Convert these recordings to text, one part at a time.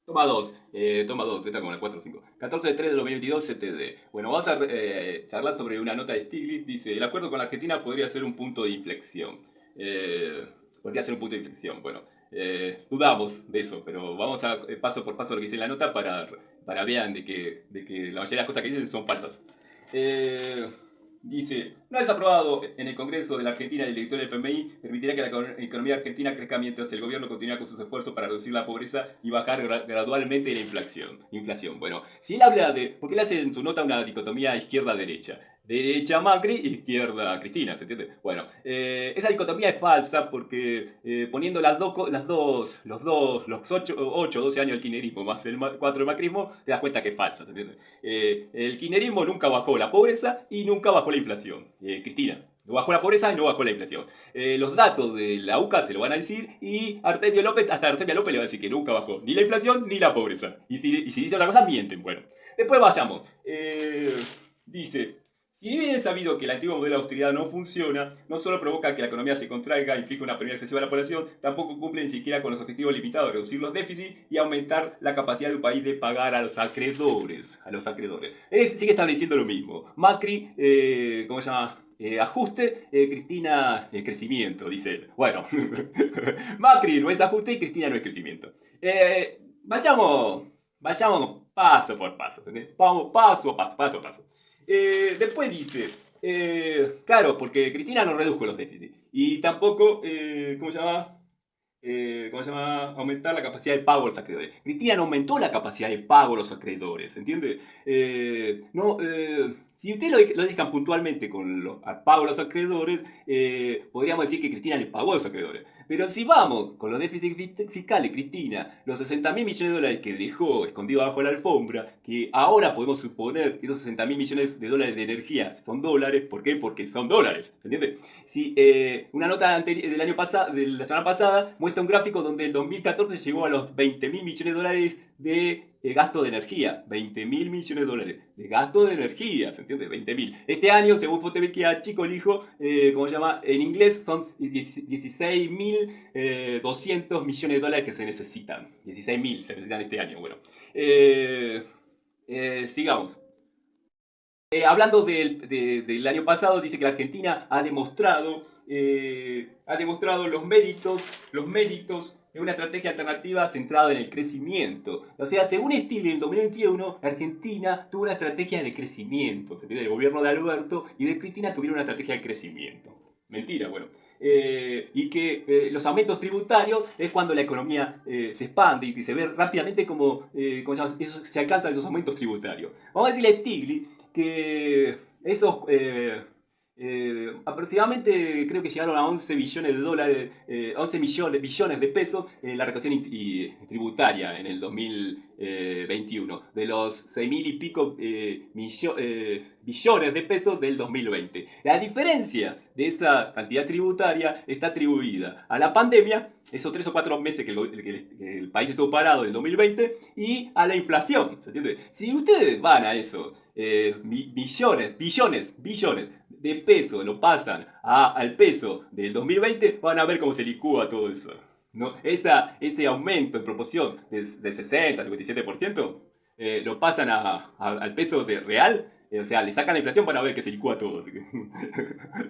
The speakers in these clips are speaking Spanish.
Toma 2, esta como la 4 o 5. 14 de 3 de 2022 CTD. Bueno, vamos a charlar sobre una nota de Stiglitz. Dice, el acuerdo con la Argentina podría ser un punto de inflexión. Podría ser un punto de inflexión. Bueno, dudamos de eso, pero vamos a paso por paso lo que dice la nota para vean de que la mayoría de las cosas que dicen son falsas. Eh, Dice, una vez aprobado en el Congreso de la Argentina, el director del FMI permitirá que la economía argentina crezca mientras el gobierno continúa con sus esfuerzos para reducir la pobreza y bajar gradualmente la inflación. Bueno, si él habla de... Porque él hace en su nota una dicotomía izquierda-derecha. Derecha Macri, izquierda Cristina, ¿se entiende? Bueno, esa dicotomía es falsa porque poniendo los 8 o 12 años del kirchnerismo más el 4 del macrismo, te das cuenta que es falsa, ¿se entiende? El kirchnerismo nunca bajó la pobreza y nunca bajó la inflación. Cristina, no bajó la pobreza y no bajó la inflación. Los datos de la UCA se lo van a decir y Artemio López, hasta Artemio López le va a decir que nunca bajó ni la inflación ni la pobreza. Y si dice otra cosa, mienten. Bueno, después vayamos. Dice, si bien es sabido que el antiguo modelo de austeridad no funciona, no solo provoca que la economía se contraiga, inflige una presión excesiva a la población, tampoco cumple ni siquiera con los objetivos limitados de reducir los déficits y aumentar la capacidad de un país de pagar a los acreedores. Sigue estableciendo lo mismo. Macri, ¿cómo se llama? Ajuste, Cristina, crecimiento, dice él. Bueno, Macri no es ajuste y Cristina no es crecimiento. Vayamos paso por paso. Vamos paso a paso. Después dice, claro, porque Cristina no redujo los déficits. Y tampoco, ¿cómo se llama? Aumentar la capacidad de pago de los acreedores. Cristina no aumentó la capacidad de pago de los acreedores, ¿entiende? Si ustedes lo dejan puntualmente con los pago de los acreedores, podríamos decir que Cristina le pagó a los acreedores. Pero si vamos con los déficits fiscales, Cristina, los 60.000 millones de dólares que dejó escondido bajo la alfombra, que ahora podemos suponer que esos 60.000 millones de dólares de energía son dólares, ¿por qué? Porque son dólares, ¿entiende? Si una nota del año pasado, de la semana pasada, muestra un gráfico donde el 2014 llegó a los 20.000 millones de dólares de gasto de energía. 20.000 millones de dólares de gasto de energía, ¿se entiende? 20.000. Este año, según Fontevecchia Chico, el hijo, ¿cómo se llama? En inglés son 16.200 millones de dólares que se necesitan. 16.000 se necesitan este año. Bueno, sigamos. Hablando del año pasado, dice que la Argentina ha demostrado los méritos de una estrategia alternativa centrada en el crecimiento. O sea, según Stiglitz, en 2021, Argentina tuvo una estrategia de crecimiento. Se entiende, el gobierno de Alberto y de Cristina tuvieron una estrategia de crecimiento. Mentira, bueno. Y que los aumentos tributarios es cuando la economía se expande y se ve rápidamente cómo se alcanzan esos aumentos tributarios. Vamos a decirle a Stiglitz que esos aproximadamente creo que llegaron a 11 billones de dólares, 11 billones de pesos en la recaudación tributaria en el 2021, de los 6.000 y pico billones de pesos del 2020. La diferencia de esa cantidad tributaria está atribuida a la pandemia, esos 3 o 4 meses que el país estuvo parado en el 2020, y a la inflación, ¿se entiende? Si ustedes van a eso, billones de peso lo pasan al peso del 2020, van a ver cómo se licúa todo eso. ¿No? Ese aumento en proporción de 60 57%, lo pasan al peso de real, o sea, le sacan la inflación para ver que se licúa todo.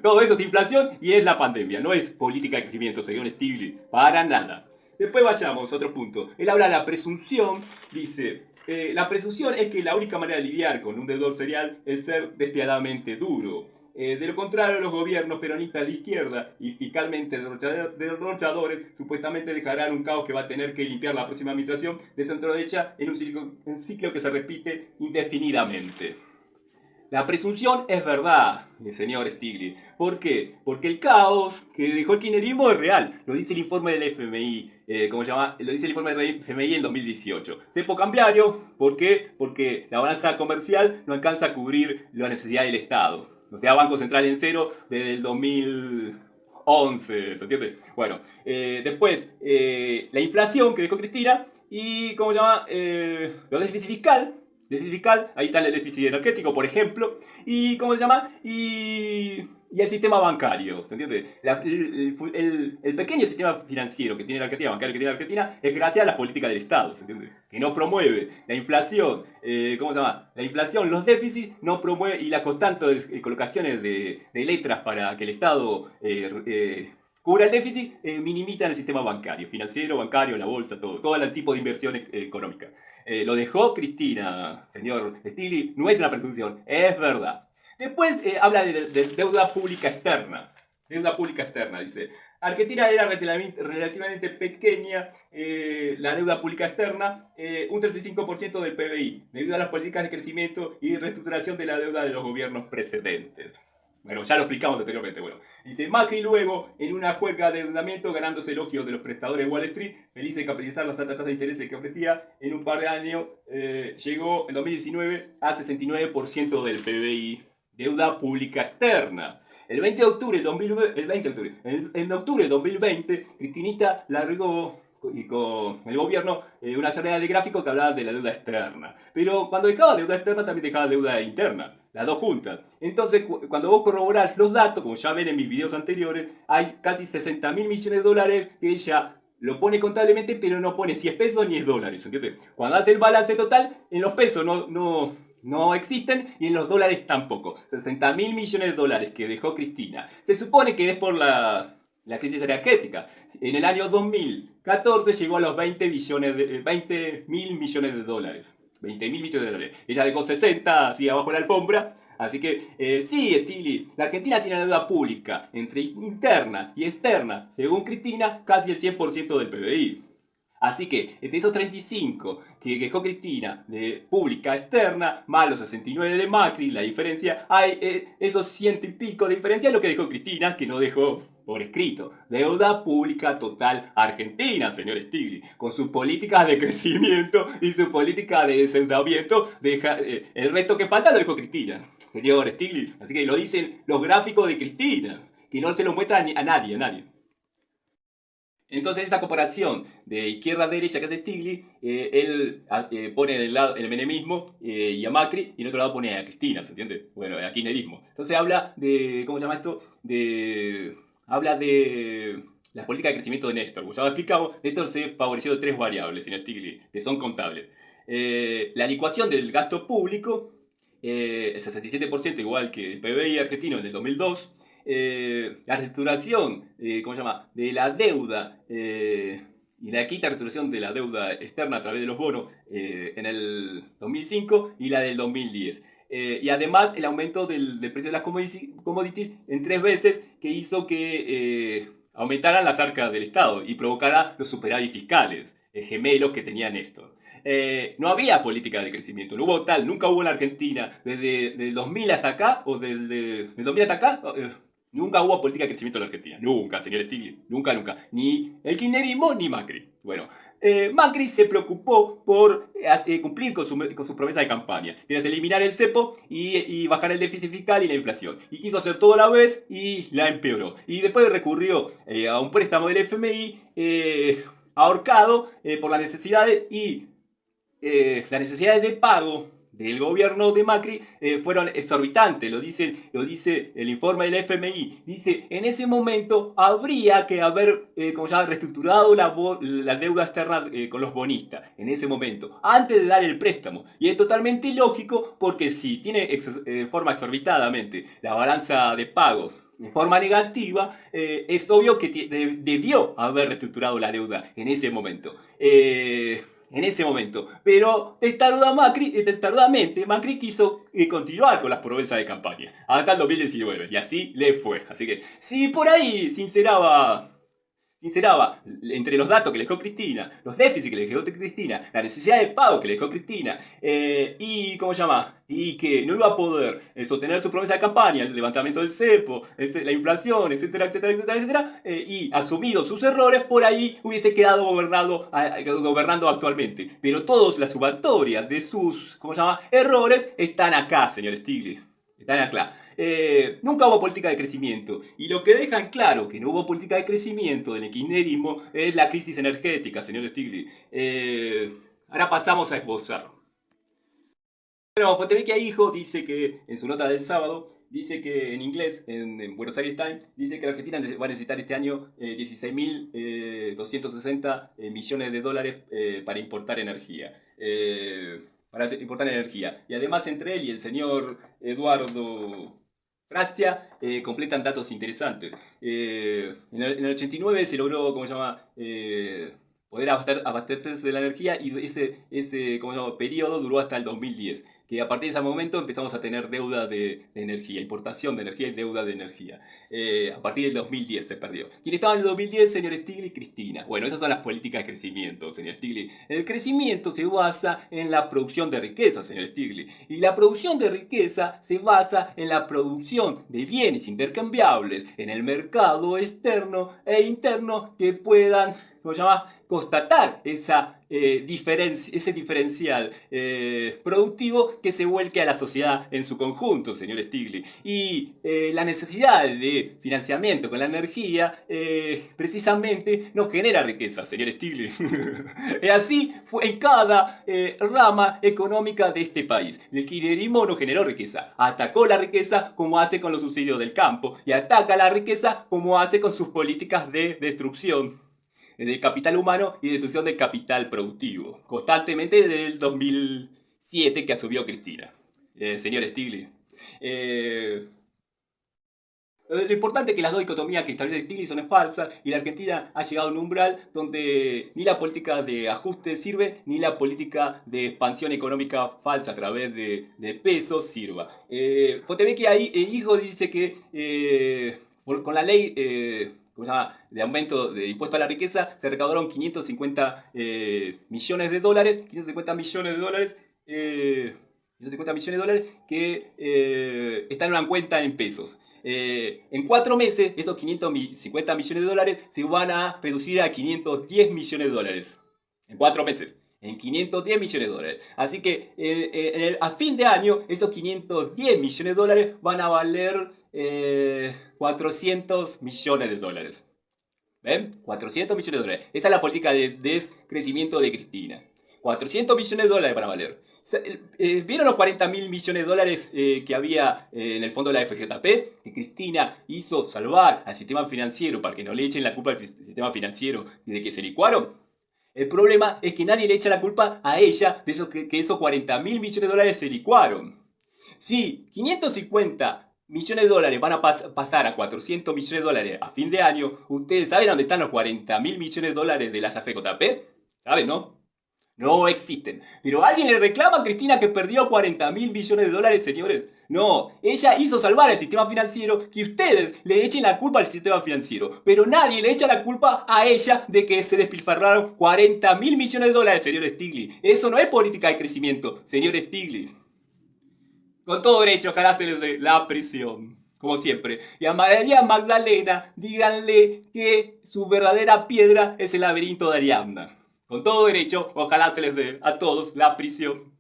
Todo eso es inflación y es la pandemia, no es política de crecimiento, sería un Stiglitz, para nada. Después vayamos a otro punto. Él habla de la presunción, dice, la presunción es que la única manera de lidiar con un deudor serial es ser despiadadamente duro. De lo contrario, los gobiernos peronistas de izquierda y fiscalmente derrochadores supuestamente dejarán un caos que va a tener que limpiar la próxima administración de centro derecha en un ciclo que se repite indefinidamente. La presunción es verdad, señor Stiglitz. ¿Por qué? Porque el caos que dejó el kirchnerismo es real. Lo dice el informe del FMI. ¿Cómo se llama? Lo dice el informe del FMI en 2018. Cepo cambiario. ¿Por qué? Porque la balanza comercial no alcanza a cubrir las necesidades del Estado. O sea, Banco Central en cero desde el 2011. ¿Se entiende? Bueno, después, la inflación que dejó Cristina. Y, ¿cómo se llama? Lo déficit fiscal, ahí está el déficit energético, por ejemplo, y ¿cómo se llama? Y y el sistema bancario, ¿se entiende? El pequeño sistema financiero que tiene la Argentina, bancario que tiene la Argentina, es gracias a las políticas del Estado, ¿se entiende? Que no promueve la inflación, ¿cómo se llama? La inflación, los déficits, no promueve, y las constantes colocaciones de letras para que el Estado cubra el déficit, minimizan el sistema bancario, financiero, bancario, la bolsa, todo el tipo de inversión económica. Lo dejó Cristina, señor Stiglitz, no es una presunción, es verdad. Después habla de deuda pública externa. Deuda pública externa, dice. Argentina era relativamente pequeña, la deuda pública externa, un 35% del PBI, debido a las políticas de crecimiento y reestructuración de la deuda de los gobiernos precedentes. Bueno, ya lo explicamos anteriormente. Bueno, dice Macri luego, en una juerga de endeudamiento, ganándose elogios de los prestadores de Wall Street, feliz de capitalizar las altas tasas de interés que ofrecía, en un par de años llegó en 2019 a 69% del PBI. Deuda pública externa. El 20 de octubre de 2020, Cristinita largó y con el gobierno una serie de gráficos que hablaban de la deuda externa. Pero cuando dejaba deuda externa también dejaba deuda interna, las dos juntas. Entonces, cuando vos corroborás los datos, como ya ven en mis videos anteriores, hay casi 60 mil millones de dólares que ella lo pone contablemente, pero no pone si es pesos ni es dólares, ¿entiendes? Cuando hace el balance total, en los pesos no existen y en los dólares tampoco. 60 mil millones de dólares que dejó Cristina. Se supone que es por la crisis energética. En el año 2014 llegó a los 20 mil millones de dólares. 20 mil millones de dólares. Ella dejó 60 así abajo de la alfombra. Así que sí, Stiglitz, la Argentina tiene una deuda pública entre interna y externa, según Cristina, casi el 100% del PBI. Así que, entre esos 35 que dejó Cristina de pública externa, más los 69 de Macri, la diferencia, hay esos 100 y pico de diferencia es lo que dejó Cristina, que no dejó por escrito. Deuda pública total argentina, señor Stiglitz. Con sus políticas de crecimiento y su política de endeudamiento, el resto que falta lo dejó Cristina, señor Stiglitz. Así que lo dicen los gráficos de Cristina, que no se lo muestran a nadie. Entonces esta comparación de izquierda a derecha que hace Stiglitz, él pone del lado el menemismo y a Macri, y en otro lado pone a Cristina, ¿se entiende? Bueno, a kirchnerismo. Entonces habla de, ¿cómo se llama esto? Habla de la política de crecimiento de Néstor. Como ya lo explicamos, Néstor se favoreció de tres variables en Stiglitz, que son contables. La licuación del gasto público, el 67% igual que el PBI argentino en el 2002, la reestructuración, ¿cómo se llama?, de la deuda y la quinta reestructuración de la deuda externa a través de los bonos en el 2005 y la del 2010. Y además el aumento del precio de las commodities en 3 veces que hizo que aumentaran las arcas del Estado y provocara los superávit fiscales gemelos que tenía Néstor. No había política de crecimiento, no hubo tal, nunca hubo en la Argentina, desde el 2000 hasta acá, o del 2000 hasta acá, nunca hubo política de crecimiento en la Argentina. Nunca, señor Stiglitz. Nunca. Ni el kirchnerismo ni Macri. Bueno, Macri se preocupó por cumplir con su promesa de campaña. Quería eliminar el cepo y bajar el déficit fiscal y la inflación. Y quiso hacer todo a la vez y la empeoró. Y después recurrió a un préstamo del FMI ahorcado por las necesidades las necesidades de pago del gobierno de Macri fueron exorbitantes, lo dice el informe del FMI. Dice, en ese momento habría que haber reestructurado la deuda externa con los bonistas, en ese momento, antes de dar el préstamo. Y es totalmente lógico porque si tiene forma exorbitadamente la balanza de pagos de forma negativa, es obvio que debió haber reestructurado la deuda en ese momento. Pero testarudamente Macri quiso continuar con las promesas de campaña hasta el 2019 y así le fue. Así que si por ahí sinceraba entre los datos que le dejó Cristina, los déficits que le dejó Cristina, la necesidad de pago que le dejó Cristina y que no iba a poder sostener su promesa de campaña, el levantamiento del cepo, la inflación, etcétera, y asumido sus errores, por ahí hubiese quedado gobernando actualmente. Pero todas las subatorias de sus errores están acá, señor Stiglitz. Están acá. Nunca hubo política de crecimiento. Y lo que dejan claro que no hubo política de crecimiento en el kirchnerismo es la crisis energética, señor Stiglitz. Ahora pasamos a esbozar. Bueno, Fontevecchia Hijo dice que en su nota del sábado dice que en inglés, en Buenos Aires Times, dice que la Argentina va a necesitar este año 16.260 millones de dólares para importar energía. Y además entre él y el señor Eduardo Francia completan datos interesantes. En el 89 se logró, ¿cómo se llama? Poder abastecerse de la energía y ese ¿cómo se llama? Periodo duró hasta el 2010. Que a partir de ese momento empezamos a tener deuda de energía, importación de energía y deuda de energía. A partir del 2010 se perdió. ¿Quién estaba en el 2010? Señor Stiglitz y Cristina. Bueno, esas son las políticas de crecimiento, señor Stiglitz. El crecimiento se basa en la producción de riqueza, señor Stiglitz. Y la producción de riqueza se basa en la producción de bienes intercambiables en el mercado externo e interno que puedan, ¿cómo se llama?, constatar ese diferencial productivo que se vuelque a la sociedad en su conjunto, señor Stiglitz. Y la necesidad de financiamiento con la energía precisamente no genera riqueza, señor Stiglitz. Y así fue en cada rama económica de este país. El kirchnerismo no generó riqueza, atacó la riqueza como hace con los subsidios del campo y ataca la riqueza como hace con sus políticas de destrucción de capital humano y destrucción del capital productivo, constantemente desde el 2007 que asumió Cristina. Señor Stiglitz. Lo importante es que las dos dicotomías que establece Stiglitz son falsas y la Argentina ha llegado a un umbral donde ni la política de ajuste sirve ni la política de expansión económica falsa a través de pesos sirva. Porque que ahí el hijo dice que con la ley de aumento de impuesto a la riqueza se recaudaron 550 millones de dólares, 550 millones de dólares. 550 millones de dólares que están en una cuenta en pesos. En 4 meses, esos 550 millones de dólares se van a reducir a 510 millones de dólares. En 4 meses. En 510 millones de dólares. Así que a fin de año, esos 510 millones de dólares van a valer 400 millones de dólares. ¿Ven? 400 millones de dólares. Esa es la política de descrecimiento de Cristina. 400 millones de dólares van a valer. ¿Vieron los 40.000 millones de dólares que había en el fondo de la FJP? Que Cristina hizo salvar al sistema financiero para que no le echen la culpa al sistema financiero de que se licuaron. El problema es que nadie le echa la culpa a ella de eso, que esos 40.000 millones de dólares se licuaron. Si 550 millones de dólares van a pasar a 400 millones de dólares a fin de año, ¿ustedes saben dónde están los 40.000 millones de dólares de las AFJP? ¿Saben, no? No existen. Pero ¿alguien le reclama a Cristina que perdió 40.000 millones de dólares, señores? No, ella hizo salvar el sistema financiero, que ustedes le echen la culpa al sistema financiero. Pero nadie le echa la culpa a ella de que se despilfarraron 40.000 millones de dólares, señor Stiglitz. Eso no es política de crecimiento, señor Stiglitz. Con todo derecho, ojalá se les dé la prisión. Como siempre. Y a María Magdalena, díganle que su verdadera piedra es el laberinto de Ariadna. Con todo derecho, ojalá se les dé a todos la prisión.